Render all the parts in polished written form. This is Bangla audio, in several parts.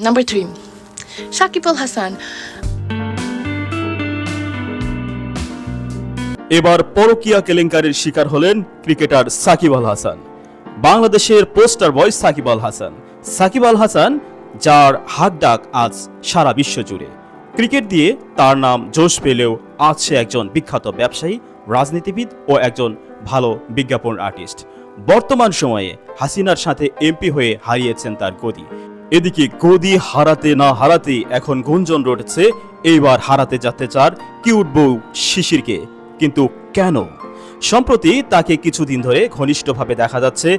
Number 3, Shakib Al Hasan. এবার পরকীয়া কেলেঙ্কারির শিকার হলেন ক্রিকেটার সাকিব আল হাসান। বাংলাদেশের পোস্টার বয় সাকিব আল হাসান। সাকিব আল হাসান, যার হাক ডাক আজ সারা বিশ্ব জুড়ে। ক্রিকেট দিয়ে তার নাম জোশ পেলেও আজ সে একজন বিখ্যাত ব্যবসায়ী, রাজনীতিবিদ ও একজন ভালো বিজ্ঞাপন আর্টিস্ট। বর্তমান সময়ে হাসিনার সাথে এমপি হয়ে হারিয়েছেন তার গদি। এদিকে গদি হারাতে না হারাতে এখন গুঞ্জন রটেছে এইবার হারাতে যাতে চার কিউট বউ শিশিরকে। কিন্তু কেন? সম্প্রতি তাকে কিছুদিন ধরে ঘনিষ্ঠভাবে দেখা যাচ্ছে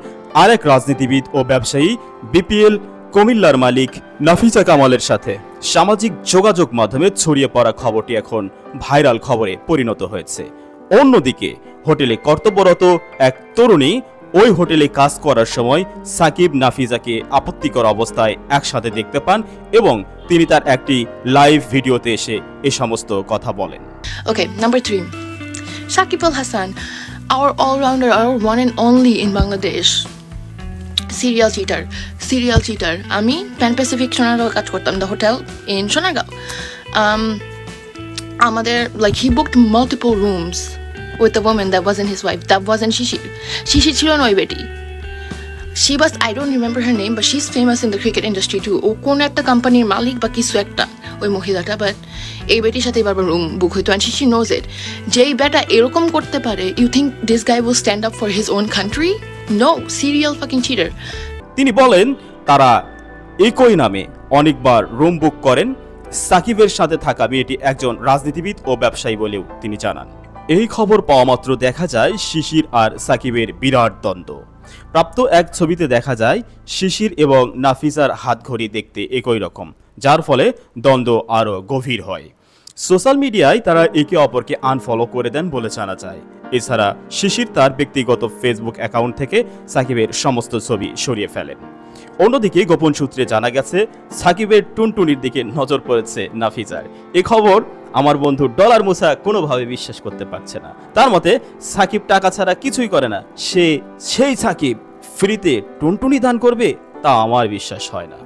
আরেক রাজনীতিবিদ ও ব্যবসায়ী বিপিএল কুমিল্লার মালিক নাফিসা কামালের সাথে। সামাজিক যোগাযোগ মাধ্যমে ছড়িয়ে পড়া খবরটি এখন ভাইরাল খবরে পরিণত হয়েছে। অন্যদিকে হোটেলে কর্তব্যরত এক তরুণী ওই হোটেলে কাজ করার সময় সাকিব নাফিজাকে আপত্তিকর অবস্থায় একসাথে দেখতে পান এবং তিনি তার একটি লাইভ ভিডিওতে এসে এ সমস্ত কথা বলেন। Okay, number 3, Shakib Al Hasan, our all-rounder, our one and only in Bangladesh. Serial cheater. আমি প্যান প্যাসিফিক সোনারগাঁও কাজ করতাম, দ্য হোটেল ইন সোনারগাঁও। আমাদের he booked multiple rooms with a woman that wasn't his wife, that wasn't Shishir ছিল না ওই বেটি। She was, I don't remember her name, but she's famous in the cricket industry too. ও কোন একটা কোম্পানির মালিক বা কিছু একটা ওই মহিলাটা, বাট এই বেটির সাথে বারবার রুম বুক হইতো, and she knows it. যেই বেটা এরকম করতে পারে, you think this guy will stand up for his own country? No, serial fucking cheater. তিনি বলেন তারা একই নামে অনেকবার রুম বুক করেন। সাকিবের সাথে থাকা মেয়েটি একজন রাজনীতিবিদ ও ব্যবসায়ী বলেও তিনি জানান। এই খবর পাওয়া মাত্র দেখা যায় শিশির আর সাকিবের বিরাট দ্বন্দ্ব। প্রাপ্ত এক ছবিতে দেখা যায় শিশির এবং নাফিসার হাতঘড়ি দেখতে একই রকম, যার ফলে দ্বন্দ্ব আরও গভীর হয়। সোশ্যাল মিডিয়ায় তারা একে অপরকে আনফলো করে দেন বলে জানা যায়। এছাড়া শিশির তার ব্যক্তিগত ফেসবুক অ্যাকাউন্ট থেকে সাকিবের সমস্ত ছবি সরিয়ে ফেলেন। অন্যদিকে গোপন সূত্রে জানা গেছে সাকিবের টুনটুনির দিকে নজর পড়েছে নাফিসার। এ খবর আমার বন্ধু ডলার মুসা কোনোভাবে বিশ্বাস করতে পারছে না। তার মতে সাকিব টাকা ছাড়া কিছুই করে না, সেই সাকিব ফ্রিতে টুনটুনি দান করবে, তা আমার বিশ্বাস হয় না।